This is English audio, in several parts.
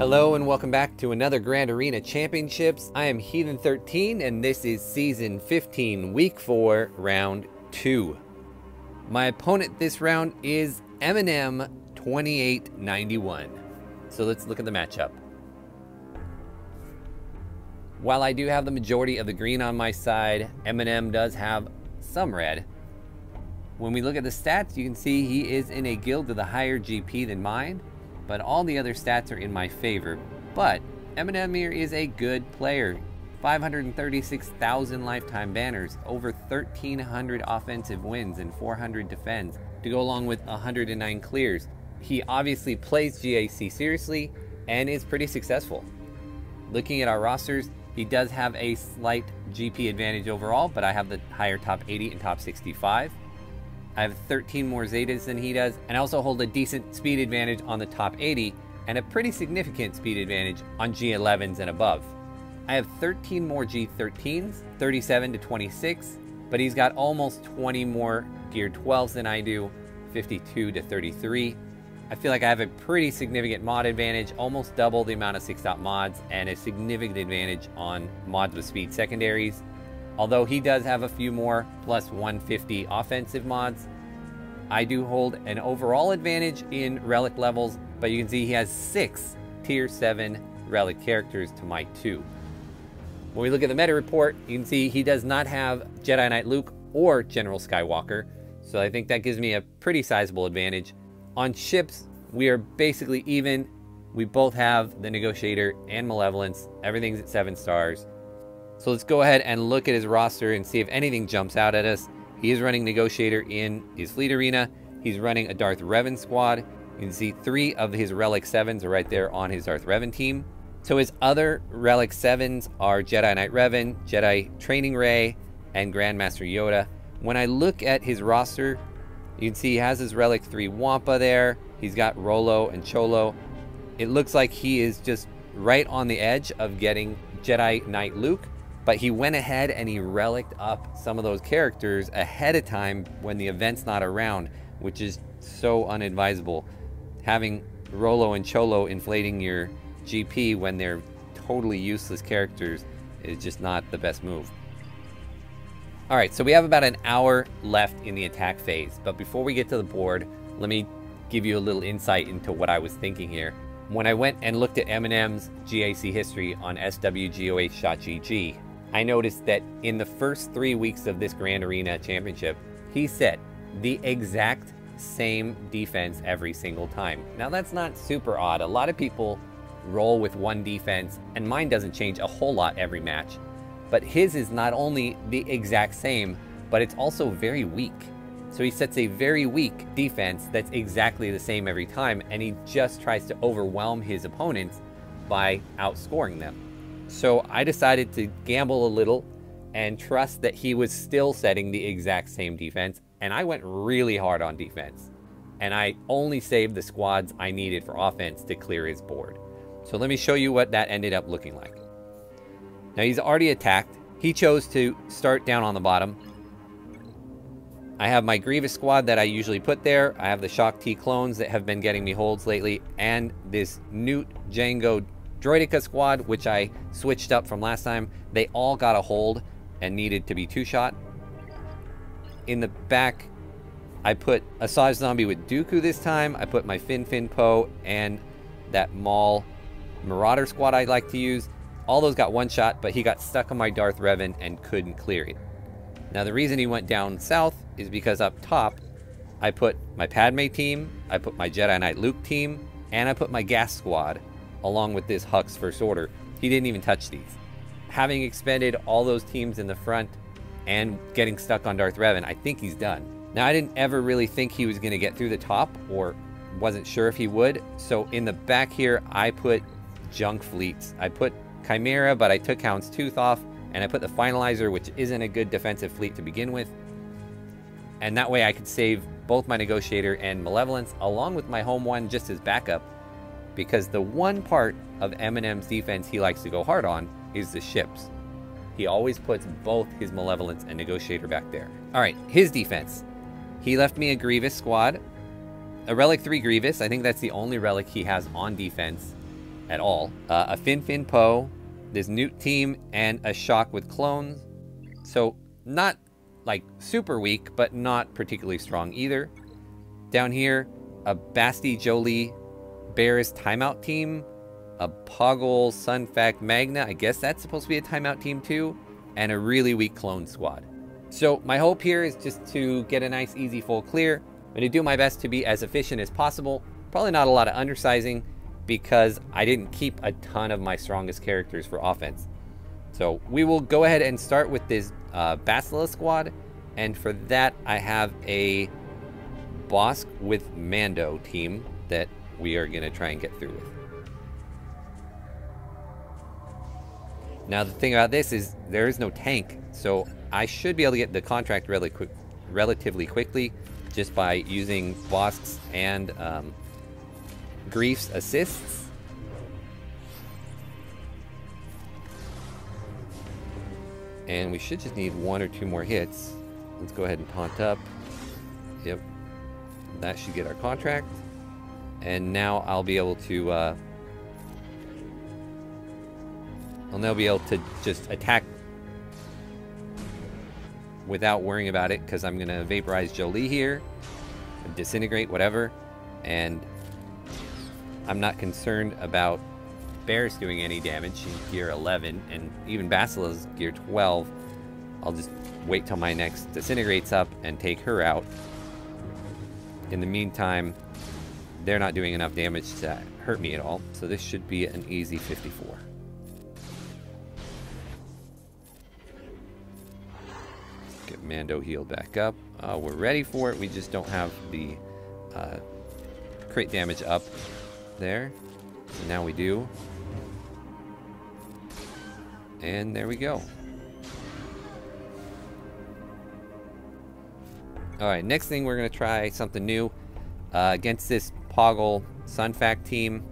Hello and welcome back to another Grand Arena Championships. I am Heathen 13 and this is Season 15, Week 4, Round 2. My opponent this round is Eminem 2891. So let's look at the matchup. While I do have the majority of the green on my side, Eminem does have some red. When we look at the stats, you can see he is in a guild with a higher GP than mine, but all the other stats are in my favor. But Eminem here is a good player. 536,000 lifetime banners, over 1,300 offensive wins and 400 defends, to go along with 109 clears. He obviously plays GAC seriously and is pretty successful. Looking at our rosters, he does have a slight GP advantage overall, but I have the higher top 80 and top 65. I have 13 more Zetas than he does, and I also hold a decent speed advantage on the top 80 and a pretty significant speed advantage on G11s and above. I have 13 more G13s, 37 to 26, but he's got almost 20 more Gear 12s than I do, 52 to 33. I feel like I have a pretty significant mod advantage, almost double the amount of 6-dot mods, and a significant advantage on mods with speed secondaries. Although he does have a few more plus 150 offensive mods, I do hold an overall advantage in relic levels, but you can see he has 6 tier 7 relic characters to my 2. When we look at the meta report, you can see he does not have Jedi Knight Luke or General Skywalker, so I think that gives me a pretty sizable advantage. On ships, we are basically even. We both have the Negotiator and Malevolence. Everything's at 7 stars. So let's go ahead and look at his roster and see if anything jumps out at us. He is running Negotiator in his Fleet Arena. He's running a Darth Revan squad. You can see 3 of his Relic 7s are right there on his Darth Revan team. So his other Relic 7s are Jedi Knight Revan, Jedi Training Rey, and Grandmaster Yoda. When I look at his roster, you can see he has his Relic 3 Wampa there. He's got Rolo and Cholo. It looks like he is just right on the edge of getting Jedi Knight Luke. But he went ahead and he reliced up some of those characters ahead of time when the event's not around, which is so unadvisable. Having Rolo and Cholo inflating your GP when they're totally useless characters is just not the best move. Alright, so we have about an hour left in the attack phase, but before we get to the board, let me give you a little insight into what I was thinking here. When I went and looked at Eminem's GAC history on SWGOH.GG, I noticed that in the first 3 weeks of this Grand Arena Championship, he set the exact same defense every single time. Now that's not super odd. A lot of people roll with one defense, and mine doesn't change a whole lot every match. But his is not only the exact same, but it's also very weak. So he sets a very weak defense that's exactly the same every time, and he just tries to overwhelm his opponents by outscoring them. So I decided to gamble a little and trust that he was still setting the exact same defense, and I went really hard on defense. And I only saved the squads I needed for offense to clear his board. So let me show you what that ended up looking like. Now he's already attacked. He chose to start down on the bottom. I have my Grievous squad that I usually put there. I have the Shock T clones that have been getting me holds lately, and this Newt Django Droideka squad, which I switched up from last time. They all got a hold and needed to be 2-shot. In the back, I put a Asajj Zombie with Dooku this time. I put my Fin Poe and that Maul Marauder squad I like to use. All those got 1 shot, but he got stuck on my Darth Revan and couldn't clear it. Now the reason he went down south is because up top, I put my Padme team, I put my Jedi Knight Luke team, and I put my Gas squad, along with this Hux First Order. He didn't even touch these. Having expended all those teams in the front and getting stuck on Darth Revan, I think he's done. Now I didn't ever really think he was going to get through the top, or wasn't sure if he would, so in the back here I put junk fleets. I put Chimera, but I took Houndstooth off, and I put the Finalizer, which isn't a good defensive fleet to begin with. And that way I could save both my Negotiator and Malevolence, along with my home one just as backup, because the one part of Eminem's defense he likes to go hard on is the ships. He always puts both his Malevolence and Negotiator back there. Alright, his defense. He left me a Grievous squad, a Relic 3 Grievous. I think that's the only relic he has on defense. at all. A Fin Poe, this Newt team, and a Shock with clones. So not like super weak, but not particularly strong either. Down here, a Basti Jolie Barris timeout team, a Poggle Sunfact Magna, I guess that's supposed to be a timeout team too, and a really weak clone squad. So my hope here is just to get a nice easy full clear. I'm going to do my best to be as efficient as possible. Probably not a lot of undersizing because I didn't keep a ton of my strongest characters for offense. So we will go ahead and start with this Bastila squad, and for that I have a Bosk with Mando team that we are going to try and get through with. Now the thing about this is there is no tank, so I should be able to get the contract relatively quickly just by using Bosk's and Grief's assists. And we should just need 1 or 2 more hits. Let's go ahead and taunt up. Yep. That should get our contract. And now I'll be able to I'll now be able to just attack without worrying about it, because I'm gonna vaporize Jolie here, disintegrate, whatever, and I'm not concerned about Barris doing any damage. She's gear 11, and even Basila's gear 12. I'll just wait till my next disintegrate's up and take her out. In the meantime, they're not doing enough damage to hurt me at all, so this should be an easy 54. Get Mando healed back up. We're ready for it. We just don't have the crit damage up there. So now we do. And there we go. Alright, next thing we're going to try something new. Against this Poggle Sunfact team.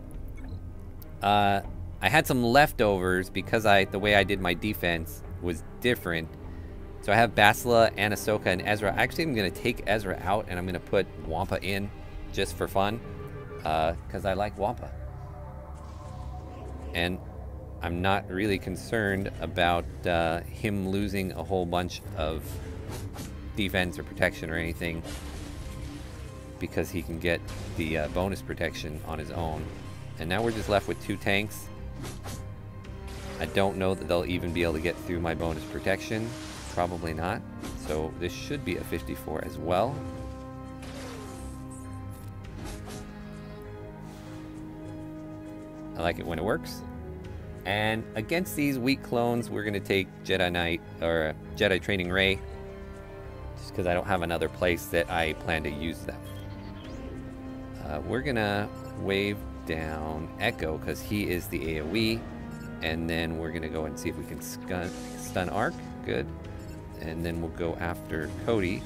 I had some leftovers because the way I did my defense was different. So I have Bastila and Ahsoka and Ezra. Actually, I'm going to take Ezra out and I'm going to put Wampa in just for fun. Because I like Wampa. And I'm not really concerned about him losing a whole bunch of defense or protection or anything, because he can get the bonus protection on his own. And now we're just left with 2 tanks. I don't know that they'll even be able to get through my bonus protection. Probably not. So this should be a 54 as well. I like it when it works. And against these weak clones, we're going to take Jedi Knight, or Jedi Training Ray, just because I don't have another place that I plan to use them. We're going to wave down Echo, because he is the AoE, and then we're going to go and see if we can stun Arc. Good. And then we'll go after Cody.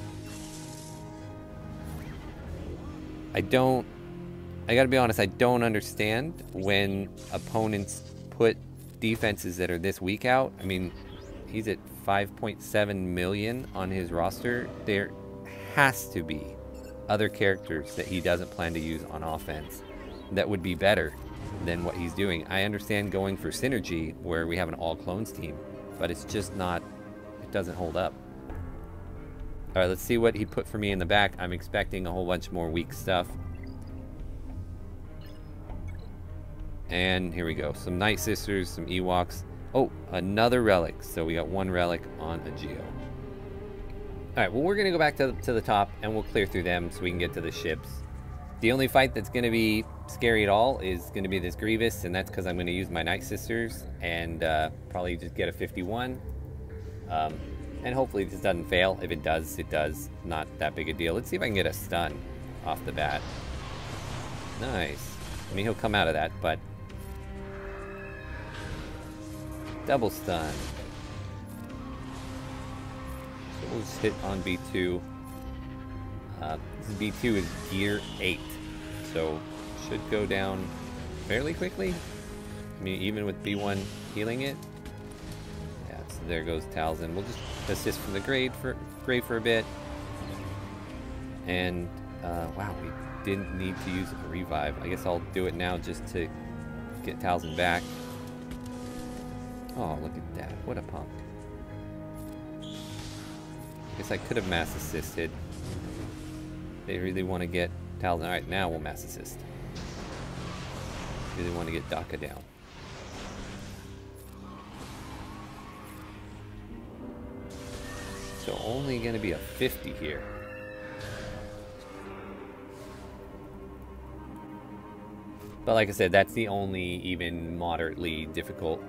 I gotta be honest, I don't understand when opponents put defenses that are this weak out. I mean, he's at 5.7 million on his roster. There has to be other characters that he doesn't plan to use on offense that would be better than what he's doing. I understand going for synergy where we have an all clones team, but it's just not, it doesn't hold up. All right, let's see what he put for me in the back. I'm expecting a whole bunch more weak stuff. And here we go. Some Night Sisters, some Ewoks. Oh, another relic. So we got 1 relic on a Geo. All right, well, we're going to go back to the top, and we'll clear through them so we can get to the ships. The only fight that's going to be scary at all is going to be this Grievous, and that's because I'm going to use my Night Sisters and probably just get a 51. And hopefully this doesn't fail. If it does, it does. Not that big a deal. Let's see if I can get a stun off the bat. Nice. I mean, he'll come out of that, but... double stun. So we'll just hit on B2. This B2 is gear 8, so should go down fairly quickly. I mean, even with B1 healing it. Yeah, so there goes Talzin. We'll just assist from the grave for a bit. And wow, we didn't need to use a revive. I guess I'll do it now just to get Talzin back. Oh, look at that. What a punk. Guess I could have mass assisted. They really want to get Talzin. Alright, now we'll mass assist. Really want to get Daka down. So only going to be a 50 here. But like I said, that's the only even moderately difficult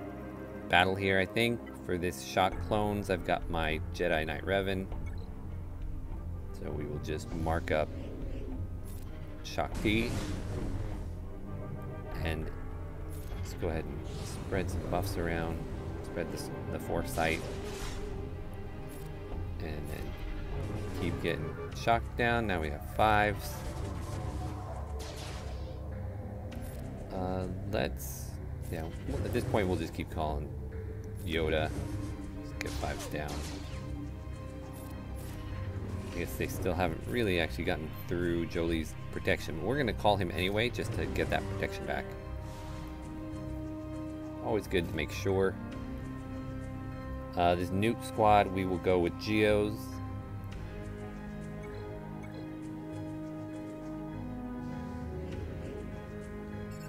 battle here, I think. For this shock clones, I've got my Jedi Knight Revan. So we will just mark up Shock T. And let's go ahead and spread some buffs around. Spread the foresight. And then keep getting shocked down. Now we have 5s. Yeah, at this point we'll just keep calling Yoda. Just get 5s down. I guess they still haven't really actually gotten through Jolie's protection. We're going to call him anyway, just to get that protection back. Always good to make sure. This nuke squad, we will go with Geos.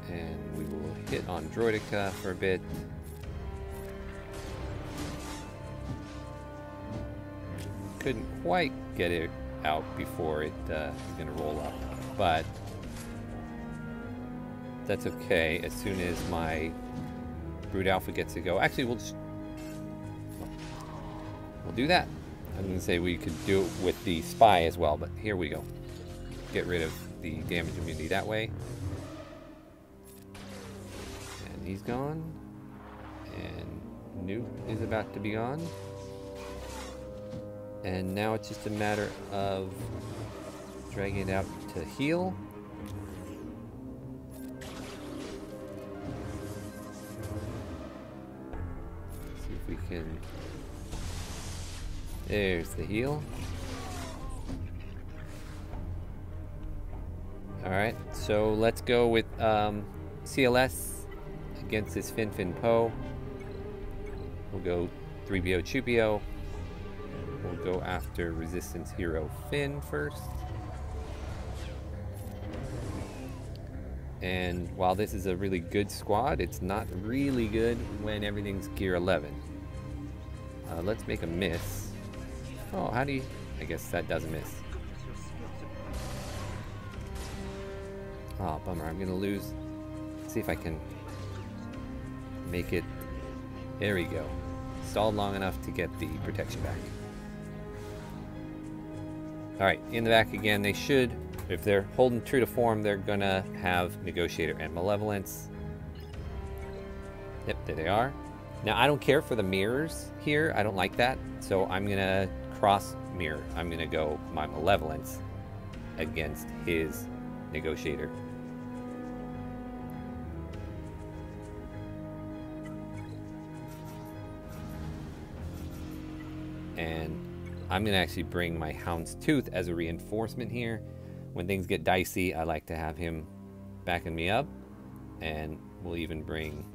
And we will hit on Droideka for a bit. Couldn't quite get it out before it is going to roll up, but that's okay. As soon as my Brood Alpha gets to go, actually we'll do that. I was going to say we could do it with the Spy as well, but here we go. Get rid of the damage immunity that way. And he's gone. And Nuke is about to be gone. And now it's just a matter of dragging it out to heal. See if we can... There's the heal. Alright, so let's go with CLS against this Fin Poe. We'll go 3PO Chupio. We'll go after Resistance Hero Finn first. And while this is a really good squad, it's not really good when everything's Gear 11. Let's make a miss. Oh, how do you... I guess that doesn't miss. Oh, bummer. I'm going to lose. Let's see if I can make it... There we go. Stalled long enough to get the protection back. Alright, in the back again. They should, if they're holding true to form, they're going to have Negotiator and Malevolence. Yep, there they are. Now, I don't care for the mirrors here. I don't like that. So I'm going to cross mirror. I'm going to go my Malevolence against his Negotiator. And I'm going to actually bring my Houndstooth as a reinforcement here. When things get dicey, I like to have him backing me up. And we'll even bring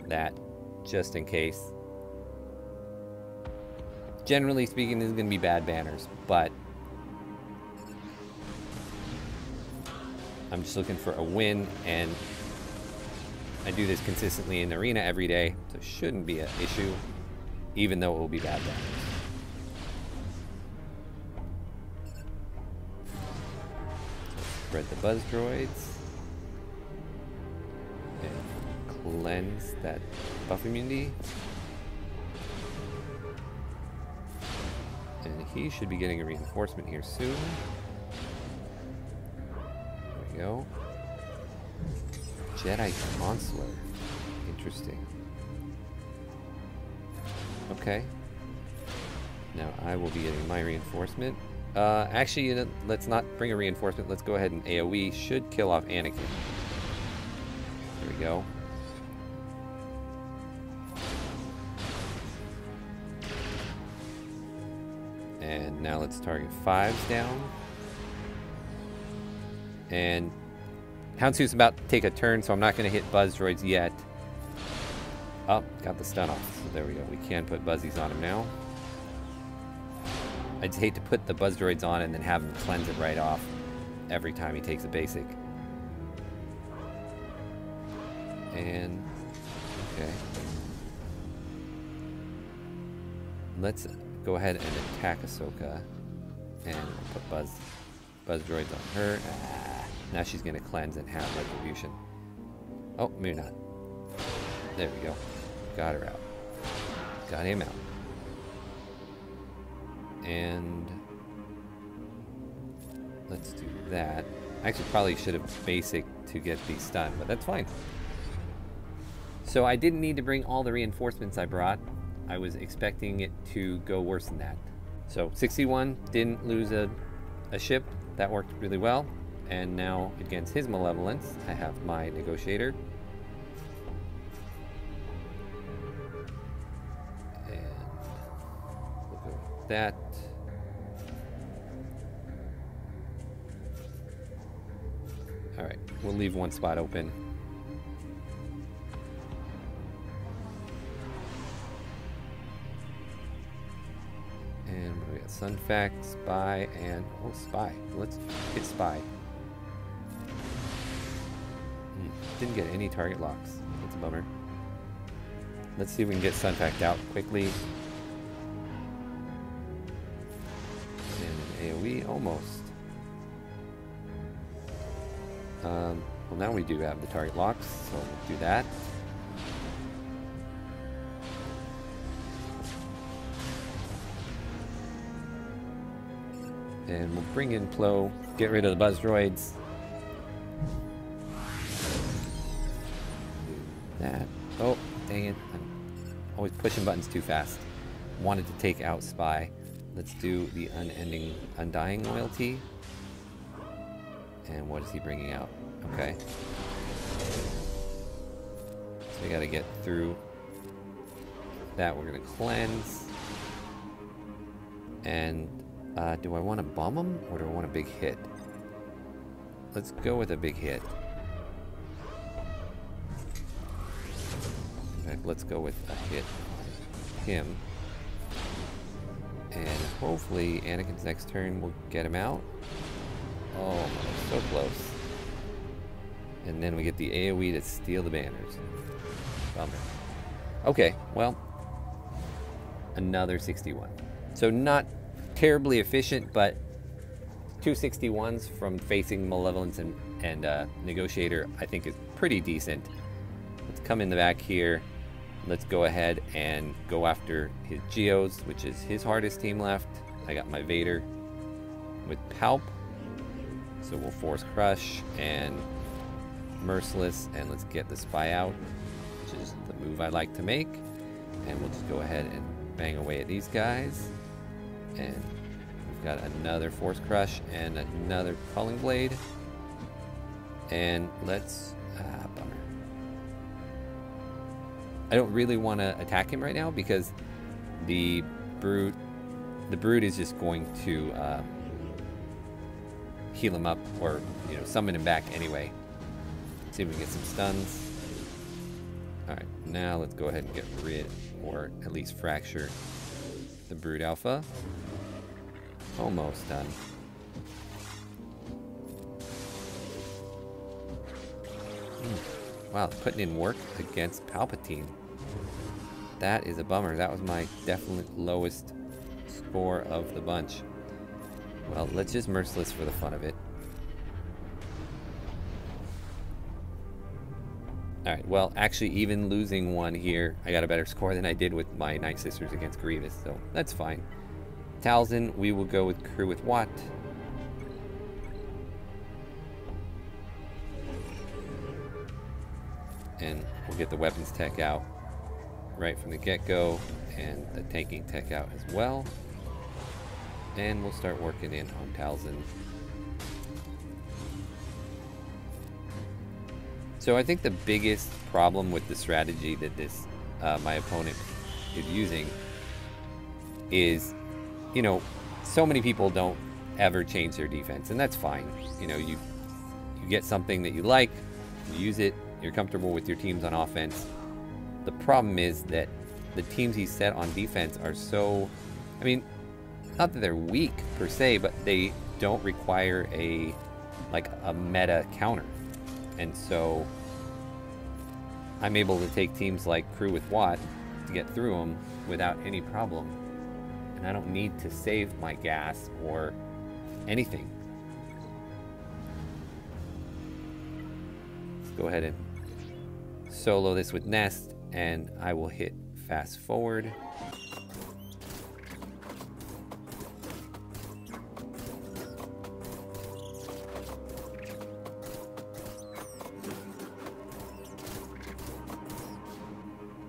that just in case. Generally speaking, this is going to be bad banners, but I'm just looking for a win, and I do this consistently in the arena every day, so it shouldn't be an issue, even though it will be bad banners. Spread the buzz droids and cleanse that buff immunity. And he should be getting a reinforcement here soon. There we go. Jedi Consular. Interesting. Okay. Now I will be getting my reinforcement. Actually, you know, let's not bring a reinforcement. Let's go ahead and AoE. Should kill off Anakin. There we go. And now let's target 5s down. And Houndstooth's about to take a turn, so I'm not going to hit Buzz Droids yet. Oh, got the stun off. So there we go. We can put Buzzies on him now. I just hate to put the Buzz Droids on and then have him cleanse it right off every time he takes a basic. And, okay. Let's go ahead and attack Ahsoka. And we'll put Buzz Droids on her. Now she's going to cleanse and have Retribution. Oh, maybe not. There we go. Got her out. Got him out. And let's do that. I actually probably should have basic to get the stun, but that's fine. So I didn't need to bring all the reinforcements I brought. I was expecting it to go worse than that. So 61 didn't lose a ship. That worked really well. And now against his malevolence, I have my negotiator. And we'll go with that. All right, we'll leave one spot open. And what do we got? Sunfac, Spy, and oh, Spy. Let's get Spy. Didn't get any target locks. That's a bummer. Let's see if we can get Sunfac out quickly. And an AoE, almost. Well, now we do have the target locks, so we'll do that. And we'll bring in Plo, get rid of the Buzz Droids. That. Oh, dang it. I'm always pushing buttons too fast. Wanted to take out Spy. Let's do the Undying Loyalty. And what is he bringing out? Okay. So we gotta get through that. We're gonna cleanse. And do I want to bomb him or do I want a big hit? Let's go with a big hit. In fact, let's go with a hit on him. And hopefully Anakin's next turn will get him out. Oh, so close. And then we get the AoE to steal the banners. Bummer. Okay, well, another 61. So not terribly efficient, but 261s from facing Malevolence and Negotiator I think is pretty decent. Let's come in the back here. Let's go ahead and go after his Geos, which is his hardest team left. I got my Vader with Palp. So we'll Force Crush and Merciless, and let's get the Spy out, which is the move I like to make. And we'll just go ahead and bang away at these guys. And we've got another Force Crush and another Calling Blade. And let's... bummer. I don't really want to attack him right now because the Brood is just going to heal him up or, you know, summon him back anyway. See if we can get some stuns. Alright, now let's go ahead and get rid, or at least fracture, the Brood Alpha. Almost done. Wow, putting in work against Palpatine. That is a bummer. That was my definite lowest score of the bunch. Well, let's just Merciless for the fun of it. Alright, well, actually, even losing one here, I got a better score than I did with my Night Sisters against Grievous, so that's fine. Talzin, we will go with Crew with Watt. And we'll get the weapons tech out right from the get-go, and the tanking tech out as well. And we'll start working in on Talzin. So I think the biggest problem with the strategy that this my opponent is using is, you know, so many people don't ever change their defense, and that's fine. You know, you You get something that you like, you use it, you're comfortable with your teams on offense. The problem is that the teams he set on defense are so, I mean, not that they're weak per se, but they don't require a meta counter. And so I'm able to take teams like Crew with Watt to get through them without any problem. And I don't need to save my gas or anything. Let's go ahead and solo this with Nest, and I will hit fast forward.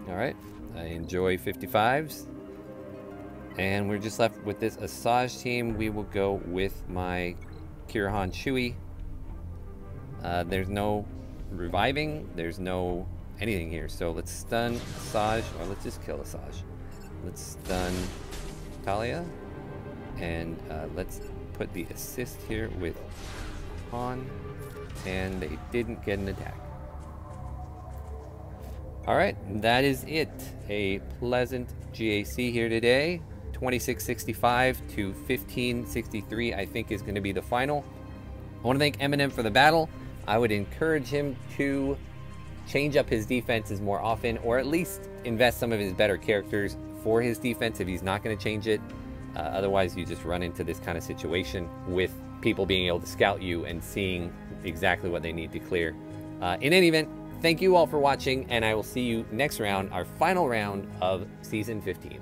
All right, I enjoy 55s. And we're just left with this Asajj team. We will go with my Kirahan Chewy. There's no reviving, there's no anything here. So let's stun Asajj, or let's just kill Asajj. Let's stun Talia, and let's put the assist here with Han, and they didn't get an attack. All right, that is it. A pleasant GAC here today. 2665 to 1563, I think, is going to be the final. I want to thank Eminem for the battle. I would encourage him to change up his defenses more often, or at least invest some of his better characters for his defense if he's not going to change it. Otherwise, you just run into this kind of situation with people being able to scout you and seeing exactly what they need to clear. In any event, thank you all for watching, and I will see you next round, our final round of Season 15.